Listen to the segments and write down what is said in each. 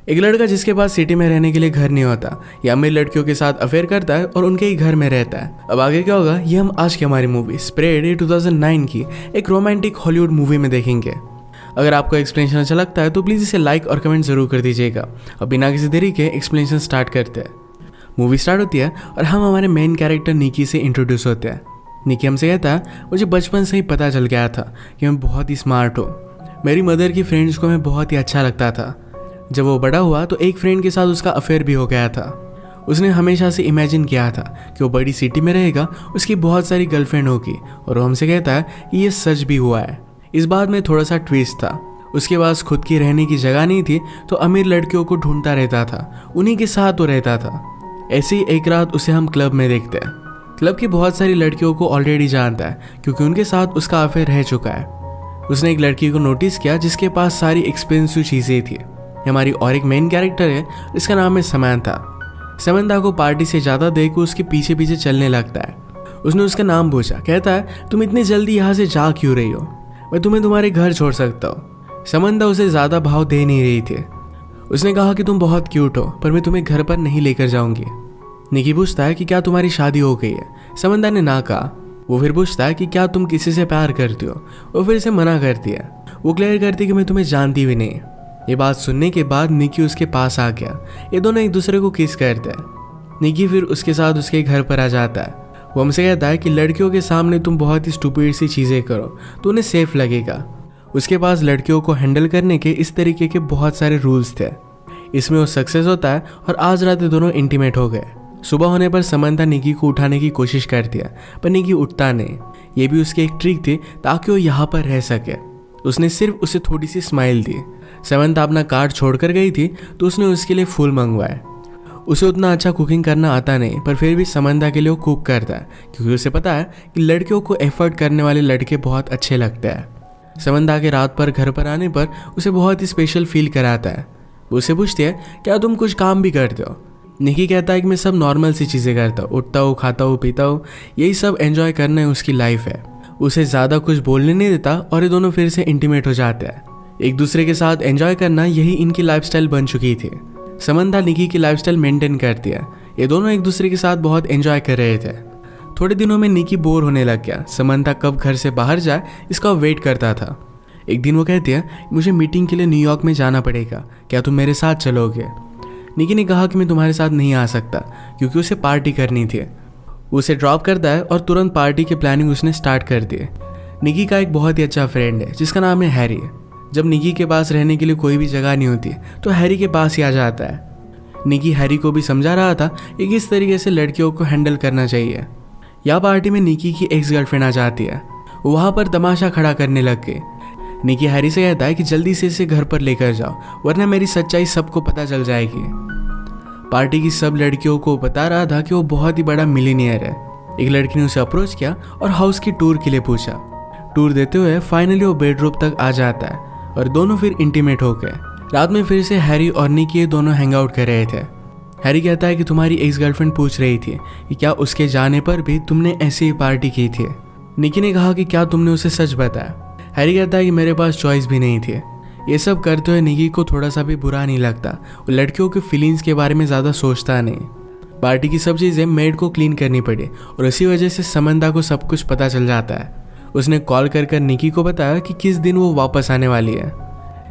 एक लड़का जिसके पास सिटी में रहने के लिए घर नहीं होता, ये अमीर लड़कियों के साथ अफेयर करता है और उनके ही घर में रहता है। अब आगे क्या होगा ये हम आज की हमारी मूवी स्प्रेड 2009 की एक रोमांटिक हॉलीवुड मूवी में देखेंगे। अगर आपको एक्सप्लेनेशन अच्छा लगता है तो प्लीज़ इसे लाइक और कमेंट जरूर कर दीजिएगा। अब बिना किसी देरी के एक्सप्लेनेशन स्टार्ट करते हैं। मूवी स्टार्ट होती है और हम हमारे मेन कैरेक्टर निकी से इंट्रोड्यूस होते हैं। निकी हमसे कहता है मुझे बचपन से ही पता चल गया था कि मैं बहुत ही स्मार्ट हूँ। मेरी मदर की फ्रेंड्स को मैं बहुत ही अच्छा लगता था। जब वो बड़ा हुआ तो एक फ्रेंड के साथ उसका अफेयर भी हो गया था। उसने हमेशा से इमेजिन किया था कि वो बड़ी सिटी में रहेगा, उसकी बहुत सारी गर्लफ्रेंड होगी, और वो हमसे कहता है कि ये सच भी हुआ है। इस बात में थोड़ा सा ट्विस्ट था। उसके पास खुद की रहने की जगह नहीं थी तो अमीर लड़कियों को ढूंढता रहता था, उन्हीं के साथ वो रहता था। ऐसी ही एक रात उसे हम क्लब में देखते हैं। क्लब की बहुत सारी लड़कियों को ऑलरेडी जानता है क्योंकि उनके साथ उसका अफेयर रह चुका है। उसने एक लड़की को नोटिस किया जिसके पास सारी एक्सपेंसिव चीज़ें थी। हमारी और एक मेन कैरेक्टर है, इसका नाम है समंथा। समंथा को पार्टी से ज़्यादा देख उसके पीछे पीछे चलने लगता है। उसने उसका नाम पूछा, कहता है तुम इतनी जल्दी यहाँ से जा क्यों रही हो, मैं तुम्हें तुम्हारे घर छोड़ सकता हूँ। समंथा उसे ज़्यादा भाव दे नहीं रही थी। उसने कहा कि तुम बहुत क्यूट हो पर मैं तुम्हें घर पर नहीं लेकर जाऊंगी। निकी पूछता है कि क्या तुम्हारी शादी हो गई है। समंथा ने ना कहा। वो फिर पूछता है कि क्या तुम किसी से प्यार करती हो। वो फिर से मना करती है। वो क्लियर करती है कि मैं तुम्हें जानती भी नहीं। ये बात सुनने के बाद निकी उसके पास आ गया। ये दोनों एक दूसरे को किस करते हैं। निकी फिर उसके साथ उसके घर पर आ जाता है। वो हमसे कहता है कि लड़कियों के सामने तुम बहुत ही स्टूपिड सी चीज़ें करो तो उन्हें सेफ लगेगा। उसके पास लड़कियों को हैंडल करने के इस तरीके के बहुत सारे रूल्स थे। इसमें वो सक्सेस होता है और आज रात दोनों इंटीमेट हो गए। सुबह होने पर समंथा निकी को उठाने की कोशिश करती है पर निकी उठता नहीं। ये भी उसकी एक ट्रिक थी ताकि वो यहाँ पर रह सके। उसने सिर्फ उसे थोड़ी सी स्माइल दी। समंथा अपना कार्ड छोड़कर गई थी तो उसने उसके लिए फूल मंगवाए। उसे उतना अच्छा कुकिंग करना आता नहीं पर फिर भी समंथा के लिए वो कुक करता है क्योंकि उसे पता है कि लड़कियों को एफर्ट करने वाले लड़के बहुत अच्छे लगते हैं। समंथा के रात पर घर पर आने पर उसे बहुत ही स्पेशल फील कराता है। वो उसे पूछती है क्या तुम कुछ काम भी करते हो। निकी कहता है कि मैं सब नॉर्मल सी चीज़ें करता हूँ, उठता हूँ, खाता हूँ, पीता हूँ, यही सब एंजॉय करना है उसकी लाइफ है। उसे ज़्यादा कुछ बोलने नहीं देता और ये दोनों फिर से इंटीमेट हो जाते हैं। एक दूसरे के साथ एंजॉय करना यही इनकी लाइफस्टाइल बन चुकी थी। समंथा निकी की लाइफस्टाइल मेंटेन करती है। ये दोनों एक दूसरे के साथ बहुत एंजॉय कर रहे थे। थोड़े दिनों में निकी बोर होने लग गया। समंथा कब घर से बाहर जाए इसका वेट करता था। एक दिन वो कहती है मुझे मीटिंग के लिए न्यूयॉर्क में जाना पड़ेगा, क्या तुम मेरे साथ चलोगे। निकी ने कहा कि मैं तुम्हारे साथ नहीं आ सकता क्योंकि उसे पार्टी करनी थी। उसे ड्रॉप करता है और तुरंत पार्टी की प्लानिंग उसने स्टार्ट कर दी। निकी का एक बहुत ही अच्छा फ्रेंड है जिसका नाम है हैरी। जब निकी के पास रहने के लिए कोई भी जगह नहीं होती तो हैरी के पास ही आ जाता है। निकी हैरी को भी समझा रहा था कि किस तरीके से लड़कियों को हैंडल करना चाहिए। यह पार्टी में निकी की एक्स गर्लफ्रेंड आ जाती है। वो वहाँ पर तमाशा खड़ा करने लग गई। निकी हैरी से कहता है कि जल्दी से इसे घर पर लेकर जाओ वरना मेरी सच्चाई सबको पता चल जाएगी। पार्टी की सब लड़कियों को बता रहा था कि वो बहुत ही बड़ा मिलीनियर है। एक लड़की ने उसे अप्रोच किया और हाउस की टूर के लिए पूछा। टूर देते हुए फाइनली वो बेडरूम तक आ जाता है और दोनों फिर इंटीमेट हो गए। रात में फिर से हैरी और निकी दोनों हैंग आउट कर रहे थे। हैरी कहता है कि तुम्हारी एक्स गर्लफ्रेंड पूछ रही थी कि क्या उसके जाने पर भी तुमने ऐसी ही पार्टी की थी। निकी ने कहा कि क्या तुमने उसे सच बताया। हैरी कहता है कि मेरे पास चॉइस भी नहीं थी। ये सब करते हुए निकी को थोड़ा सा भी बुरा नहीं लगता। वो लड़कियों के फीलिंग्स के बारे में ज़्यादा सोचता नहीं। पार्टी की सब चीज़ें मेड को क्लीन करनी पड़ी और इसी वजह से समंथा को सब कुछ पता चल जाता है। उसने कॉल कर निकी को बताया कि किस दिन वो वापस आने वाली है।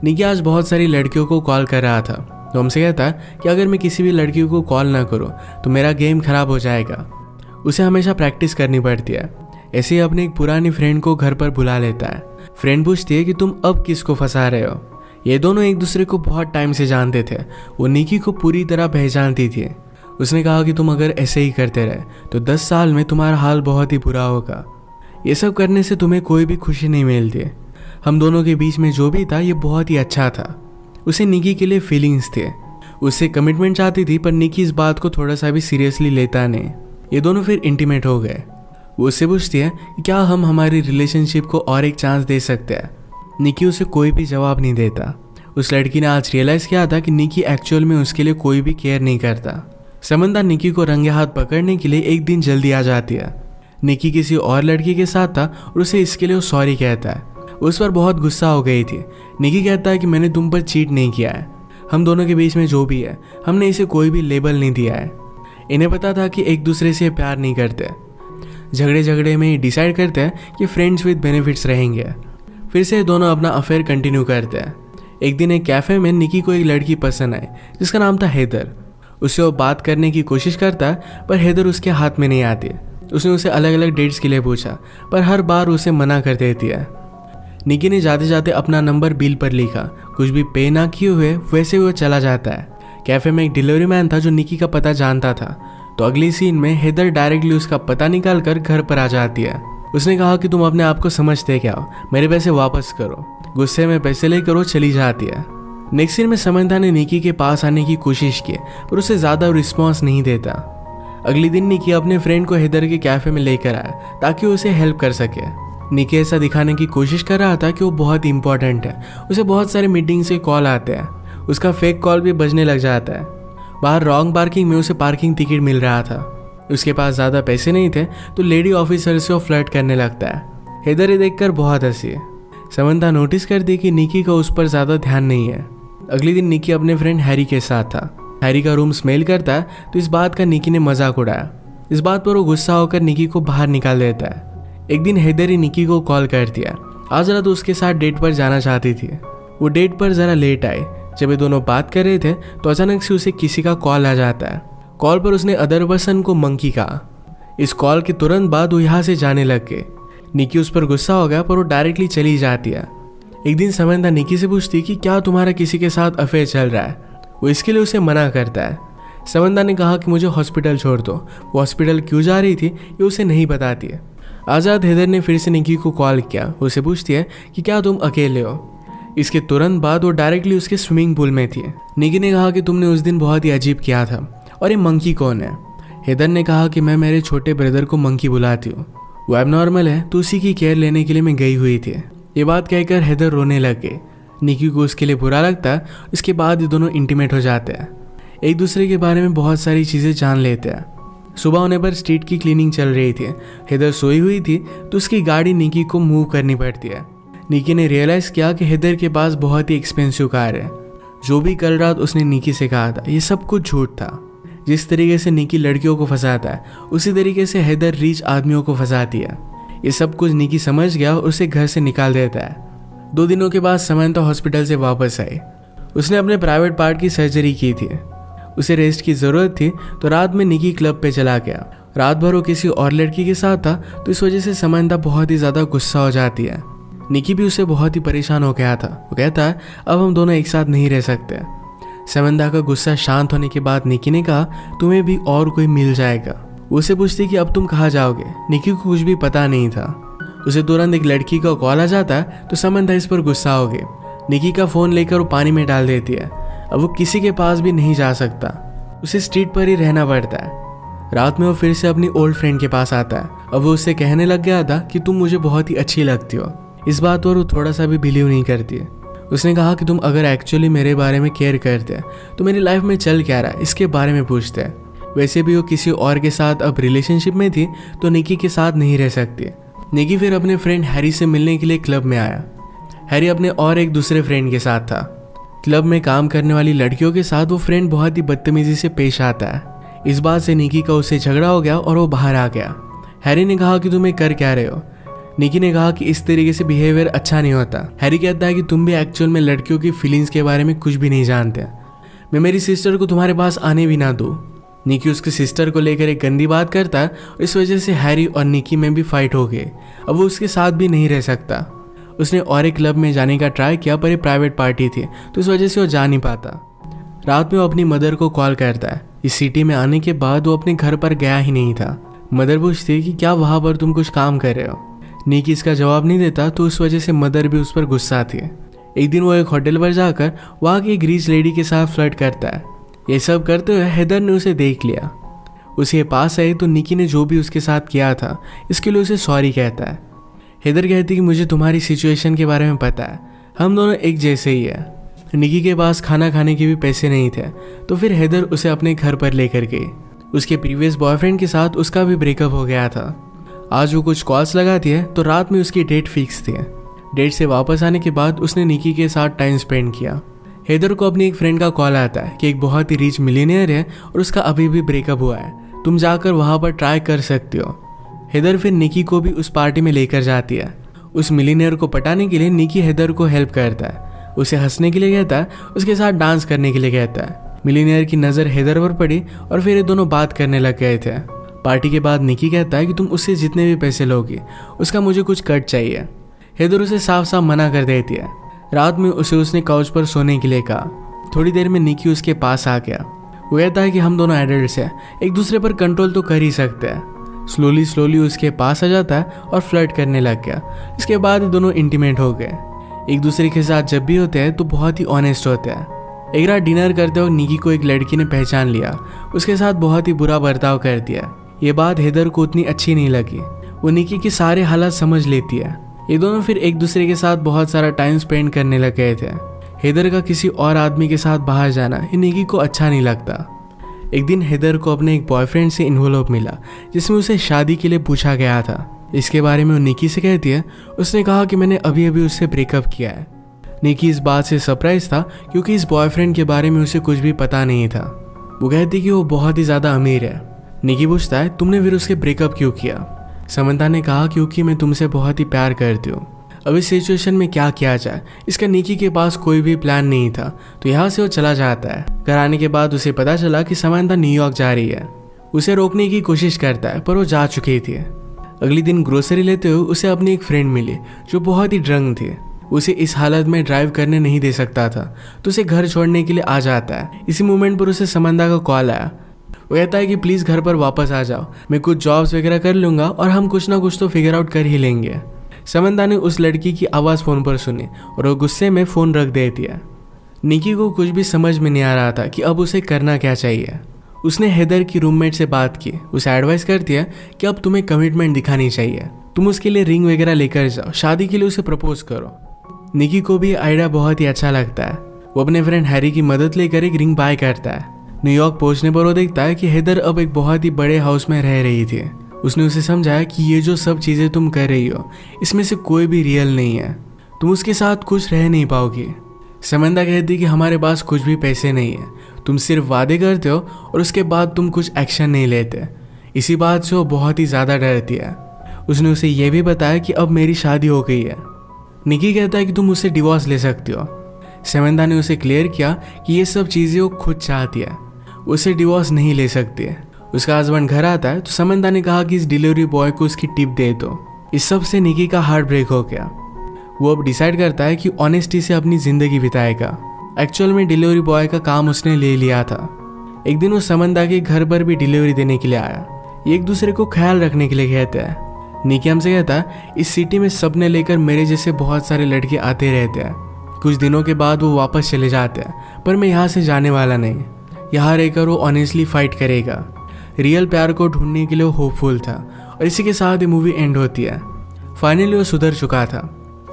निकी आज बहुत सारी लड़कियों को कॉल कर रहा था तो हमसे कहता है कि अगर मैं किसी भी लड़की को कॉल ना करूँ तो मेरा गेम खराब हो जाएगा। उसे हमेशा प्रैक्टिस करनी पड़ती है। ऐसे ही अपनी एक पुरानी फ्रेंड को घर पर बुला लेता है। फ्रेंड पूछती है कि तुम अब किसको फंसा रहे हो। ये दोनों एक दूसरे को बहुत टाइम से जानते थे। वो निकी को पूरी तरह पहचानती थी। उसने कहा कि तुम अगर ऐसे ही करते रहे तो 10 साल में तुम्हारा हाल बहुत ही बुरा होगा। ये सब करने से तुम्हें कोई भी खुशी नहीं मिलती। हम दोनों के बीच में जो भी था ये बहुत ही अच्छा था। उसे निकी के लिए फीलिंग्स थे। उससे कमिटमेंट चाहती थी पर निकी इस बात को थोड़ा सा भी सीरियसली लेता नहीं। ये दोनों फिर इंटीमेट हो गए। वो उससे पूछती है कि क्या हम हमारी रिलेशनशिप को और एक चांस दे सकते हैं। निकी उसे कोई भी जवाब नहीं देता। उस लड़की ने आज रियलाइज़ किया था कि निकी एक्चुअल में उसके लिए कोई भी केयर नहीं करता। समंथा निकी को रंगे हाथ पकड़ने के लिए एक दिन जल्दी आ जाती है। निकी किसी और लड़की के साथ था और उसे इसके लिए वो सॉरी कहता है। उस पर बहुत गुस्सा हो गई थी। निकी कहता है कि मैंने तुम पर चीट नहीं किया है। हम दोनों के बीच में जो भी है हमने इसे कोई भी लेबल नहीं दिया है। इन्हें पता था कि एक दूसरे से प्यार नहीं करते। झगड़े में डिसाइड करते हैं कि फ्रेंड्स विद बेनिफिट्स रहेंगे। फिर से दोनों अपना अफेयर कंटिन्यू करते हैं। एक दिन एक कैफ़े में निकी को एक लड़की पसंद आई जिसका नाम था हैदर। उससे वो बात करने की कोशिश करता है पर हैदर उसके हाथ में नहीं आती। उसने उसे अलग अलग डेट्स के लिए पूछा पर हर बार उसे मना कर देती है। निकी ने जाते जाते अपना नंबर बिल पर लिखा। कुछ भी पे ना किए हुए वैसे वो चला जाता है। कैफ़े में एक डिलीवरी मैन था जो निकी का पता जानता था। तो अगली सीन में हैदर डायरेक्टली उसका पता निकाल कर घर पर आ जाती है। उसने कहा कि तुम अपने आप को समझते क्या हो, मेरे पैसे वापस करो। गुस्से में पैसे लेकर वो चली जाती है। नेक्स्ट सीन में समंथा ने निकी के पास आने की कोशिश की पर उसे ज़्यादा रिस्पॉन्स नहीं देता। अगले दिन निकी अपने फ्रेंड को हैदर के कैफ़े में लेकर आया ताकि उसे हेल्प कर सके। निकी ऐसा दिखाने की कोशिश कर रहा था कि वो बहुत इंपॉर्टेंट है। उसे बहुत सारे मीटिंग से कॉल आते हैं। उसका फेक कॉल भी बजने लग जाता है। बाहर रॉन्ग पार्किंग में उसे पार्किंग टिकट मिल रहा था। उसके पास ज़्यादा पैसे नहीं थे तो लेडी ऑफिसर से वो फ्लर्ट करने लगता है। हैदर ये देखकर बहुत हंसी। समंथा नोटिस करती कि निकी का उस पर ज़्यादा ध्यान नहीं है। अगले दिन निकी अपने फ्रेंड हैरी के साथ था। हैरी का रूम स्मेल करता है तो इस बात का निकी ने मजाक उड़ाया। इस बात पर वो गुस्सा होकर निकी को बाहर निकाल देता है। एक दिन हैदर ही निकी को कॉल कर दिया। आज रात उसके साथ डेट पर जाना चाहती थी। वो डेट पर ज़रा लेट आए। जब ये दोनों बात कर रहे थे तो अचानक से उसे किसी का कॉल आ जाता है। कॉल पर उसने अदर पर्सन को मंकी कहा। इस कॉल के तुरंत बाद वो यहाँ से जाने लग गए। निकी उस पर गुस्सा हो गया पर वो डायरेक्टली चली जाती है। एक दिन समंथा निकी से पूछती कि क्या तुम्हारा किसी के साथ अफेयर चल रहा है। वो इसके लिए उसे मना करता है। समंथा ने कहा कि मुझे हॉस्पिटल छोड़ दो। वो हॉस्पिटल क्यों जा रही थी ये उसे नहीं बताती है। आज़ाद हैदर ने फिर से निकी को कॉल किया। उसे पूछती है कि क्या तुम अकेले हो। इसके तुरंत बाद वो डायरेक्टली उसके स्विमिंग पूल में थी। निकी ने कहा कि तुमने उस दिन बहुत ही अजीब किया था और ये मंकी कौन है। हैदर ने कहा कि मैं मेरे छोटे ब्रदर को मंकी बुलाती हूँ। वो एबनॉर्मल है तो उसी की केयर लेने के लिए मैं गई हुई थी। ये बात कहकर हैदर रोने लग गए। निकी को उसके लिए बुरा लगता है। इसके बाद ये दोनों इंटीमेट हो जाते हैं। एक दूसरे के बारे में बहुत सारी चीज़ें जान लेते हैं। सुबह होने पर स्ट्रीट की क्लीनिंग चल रही थी। हैदर सोई हुई थी तो उसकी गाड़ी निकी को मूव करनी पड़ती है। निकी ने रियलाइज़ किया कि हैदर के पास बहुत ही एक्सपेंसिव कार है। जो भी कल रात उसने निकी से कहा था ये सब कुछ झूठ था। जिस तरीके से निकी लड़कियों को फंसाता है उसी तरीके से हैदर रिच आदमियों को फंसाती है। ये सब कुछ निकी समझ गया और उसे घर से निकाल देता है। 2 दिनों के बाद समंथा हॉस्पिटल से वापस आई। उसने अपने प्राइवेट पार्ट की सर्जरी की थी। उसे रेस्ट की ज़रूरत थी तो रात में निकी क्लब पे चला गया। रात भर वो किसी और लड़की के साथ था तो इस वजह से समंथा बहुत ही ज़्यादा गुस्सा हो जाती है। निकी भी उससे बहुत ही परेशान हो गया था। वो कहता है अब हम दोनों एक साथ नहीं रह सकते। समंथा का गुस्सा शांत होने के बाद निकी ने कहा तुम्हें भी और कोई मिल जाएगा। उसे पूछती कि अब तुम कहाँ जाओगे। निकी को कुछ भी पता नहीं था। उसे तुरंत एक लड़की का कॉल आ जाता है तो समंथा इस पर गुस्सा हो गई। निकी का फ़ोन लेकर वो पानी में डाल देती है। अब वो किसी के पास भी नहीं जा सकता। उसे स्ट्रीट पर ही रहना पड़ता है। रात में वो फिर से अपनी ओल्ड फ्रेंड के पास आता है। अब वो उससे कहने लग गया था कि तुम मुझे बहुत ही अच्छी लगती हो। इस बात पर वो थोड़ा सा भी बिलीव नहीं करती है। उसने कहा कि तुम अगर एक्चुअली मेरे बारे में केयर करते तो मेरी लाइफ में चल क्या रहा है इसके बारे में पूछते हैं। वैसे भी वो किसी और के साथ अब रिलेशनशिप में थी तो निकी के साथ नहीं रह सकती। निकी फिर अपने फ्रेंड हैरी से मिलने के लिए क्लब में आया। हैरी अपने और एक दूसरे फ्रेंड के साथ था। क्लब में काम करने वाली लड़कियों के साथ वो फ्रेंड बहुत ही बदतमीजी से पेश आता है। इस बात से निकी का उससे झगड़ा हो गया और वो बाहर आ गया। हैरी ने कहा कि तुम कर क्या रहे हो। निकी ने कहा कि इस तरीके से बिहेवियर अच्छा नहीं होता। हैरी कहता है कि तुम भी एक्चुअल में लड़कियों की फीलिंग्स के बारे में कुछ भी नहीं जानते। मैं मेरी सिस्टर को तुम्हारे पास आने भी ना दूँ। निकी उसकी सिस्टर को लेकर एक गंदी बात करता है और इस वजह से हैरी और निकी में भी फाइट हो गई। अब वो उसके साथ भी नहीं रह सकता। उसने और एक क्लब में जाने का ट्राई किया पर ये प्राइवेट पार्टी थी तो इस वजह से वो जा नहीं पाता। रात में वो अपनी मदर को कॉल करता है। इस सिटी में आने के बाद वो अपने घर पर गया ही नहीं था। मदर पूछती कि क्या वहाँ पर तुम कुछ काम कर रहे हो। निकी इसका जवाब नहीं देता तो उस वजह से मदर भी उस पर गुस्सा थी। एक दिन वो एक होटल पर जाकर वहाँ की एक रिच लेडी के साथ फ्लर्ट करता है। ये सब करते हुए हैदर ने उसे देख लिया। उसके पास आई तो निकी ने जो भी उसके साथ किया था इसके लिए उसे सॉरी कहता है। हैदर कहती कि मुझे तुम्हारी सिचुएशन के बारे में पता है, हम दोनों एक जैसे ही है। निकी के पास खाना खाने के भी पैसे नहीं थे तो फिर हैदर उसे अपने घर पर लेकर गई। उसके प्रीवियस बॉयफ्रेंड के साथ उसका भी ब्रेकअप हो गया था। आज वो कुछ कॉल्स लगाती है तो रात में उसकी डेट फिक्स थी। डेट से वापस आने के बाद उसने निकी के साथ टाइम स्पेंड किया। हेदर को अपनी एक फ्रेंड का कॉल आता है कि एक बहुत ही रिच मिलियनियर है और उसका अभी भी ब्रेकअप हुआ है, तुम जाकर वहाँ पर ट्राई कर सकते हो। हेदर फिर निकी को भी उस पार्टी में लेकर जाती है। उस मिलियनियर को पटाने के लिए निकी हेदर को हेल्प करता है, उसे हंसने के लिए कहता है, उसके साथ डांस करने के लिए कहता है। मिलियनियर की नज़र हेदर पर पड़ी और फिर ये दोनों बात करने लग गए थे। पार्टी के बाद निकी कहता है कि तुम उससे जितने भी पैसे लोगी उसका मुझे कुछ कट चाहिए। हेदर उसे साफ साफ मना कर देती है। रात में उसने काउच पर सोने के लिए कहा। थोड़ी देर में निकी उसके पास आ गया। वो कहता है कि हम दोनों एडल्ट्स हैं, एक दूसरे पर कंट्रोल तो कर ही सकते हैं। स्लोली उसके पास आ जाता है और फ्लर्ट करने लग गया। इसके बाद दोनों इंटीमेट हो गए। एक दूसरे के साथ जब भी होते हैं तो बहुत ही ऑनेस्ट होते हैं। एक रात डिनर करते वक्त निकी को एक लड़की ने पहचान लिया, उसके साथ बहुत ही बुरा बर्ताव कर दिया। ये बात हेदर को उतनी अच्छी नहीं लगी। वो निकी के सारे हालात समझ लेती है। ये दोनों फिर एक दूसरे के साथ बहुत सारा टाइम स्पेंड करने लग गए थे। हेदर का किसी और आदमी के साथ बाहर जाना निकी को अच्छा नहीं लगता। एक दिन हेदर को अपने एक बॉयफ्रेंड से इन्वॉल्व मिला जिसमें उसे शादी के लिए पूछा गया था। इसके बारे में वो निकी से कहती है, उसने कहा कि मैंने अभी अभी उससे ब्रेकअप किया है। निकी इस बात से सरप्राइज था क्योंकि इस बॉयफ्रेंड के बारे में उसे कुछ भी पता नहीं था। वो कहती कि वो बहुत ही ज़्यादा अमीर है। निकी पूछता है, तुमने फिर उसके ब्रेकअप क्यों किया? समंता ने कहा, क्योंकि मैं तुमसे बहुत ही प्यार करती हूँ। अब इस सिचुएशन में क्या किया जाए? इसका निकी के पास कोई भी प्लान नहीं था, तो यहाँ से वो चला जाता है। घर आने के बाद उसे पता चला कि समंता न्यूयॉर्क जा रही है। उसे रोकने की कोशिश करता है पर वो जा चुकी थी। अगले दिन ग्रोसरी लेते हुए उसे अपनी एक फ्रेंड मिली जो बहुत ही ड्रंक थी। उसे इस हालत में ड्राइव करने नहीं दे सकता था, तो उसे घर छोड़ने के लिए आ जाता है। इसी मोमेंट पर उसे समंता का कॉल आया। वो कहता है कि प्लीज़ घर पर वापस आ जाओ, मैं कुछ जॉब्स वगैरह कर लूँगा और हम कुछ ना कुछ तो फिगर आउट कर ही लेंगे। समंता ने उस लड़की की आवाज़ फ़ोन पर सुनी और वो गुस्से में फ़ोन रख दे दिया। निकी को कुछ भी समझ में नहीं आ रहा था कि अब उसे करना क्या चाहिए। उसने हेदर की रूममेट से बात की। उसे एडवाइस करती है कि अब तुम्हें कमिटमेंट दिखानी चाहिए, तुम उसके लिए रिंग वगैरह लेकर जाओ, शादी के लिए उसे प्रपोज करो। निकी को भी आइडिया बहुत ही अच्छा लगता है। वो अपने फ्रेंड हैरी की मदद लेकर एक रिंग बाय करता है। न्यूयॉर्क पहुंचने पर वो देखता है कि हेदर अब एक बहुत ही बड़े हाउस में रह रही थी। उसने उसे समझाया कि ये जो सब चीज़ें तुम कर रही हो इसमें से कोई भी रियल नहीं है, तुम उसके साथ खुश रह नहीं पाओगी। समंता कहती कि हमारे पास कुछ भी पैसे नहीं है, तुम सिर्फ वादे करते हो और उसके बाद तुम कुछ एक्शन नहीं लेते। इसी बात से वो बहुत ही ज़्यादा डरती है। उसने उसे यह भी बताया कि अब मेरी शादी हो गई है। निकी कहता है कि तुम उससे डिवोर्स ले सकती हो। समंता ने उसे क्लियर किया कि ये सब चीज़ें वो खुद चाहती है, उसे डिवोर्स नहीं ले सकती है। उसका हस्बैंड घर आता है तो समंता ने कहा कि इस डिलीवरी बॉय को उसकी टिप दे दो। इस सब से निकी का हार्ट ब्रेक हो गया। वो अब डिसाइड करता है कि ऑनेस्टी से अपनी ज़िंदगी बिताएगा। एक्चुअल में डिलीवरी बॉय का काम उसने ले लिया था। एक दिन वो समंता के घर पर भी डिलीवरी देने के लिए आया। ये एक दूसरे को ख्याल रखने के लिए कहते हैं। निकी हमसे कहता है, इस सिटी में सबने लेकर मेरे जैसे बहुत सारे लड़के आते रहते हैं। कुछ दिनों के बाद वो वापस चले जाते हैं, पर मैं यहाँ से जाने वाला नहीं। यहाँ रहकर वो ऑनेस्टली फाइट करेगा। रियल प्यार को ढूंढने के लिए वो होपफुल था और इसी के साथ ये मूवी एंड होती है। फाइनली वो सुधर चुका था।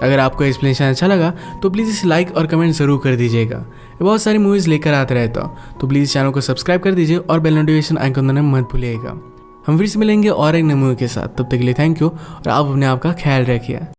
अगर आपको एक्सप्लेनेशन अच्छा लगा तो प्लीज़ इसे लाइक और कमेंट ज़रूर कर दीजिएगा। बहुत सारी मूवीज़ लेकर आते रहता हूँ, तो प्लीज़ चैनल को सब्सक्राइब कर दीजिए और बेल नोटिफिकेशन आइकन दबाना मत भूलिएगा। हम फिर से मिलेंगे और एक नए मूवी के साथ। तब तक के लिए थैंक यू और आप अपने आप का ख्याल रखिए।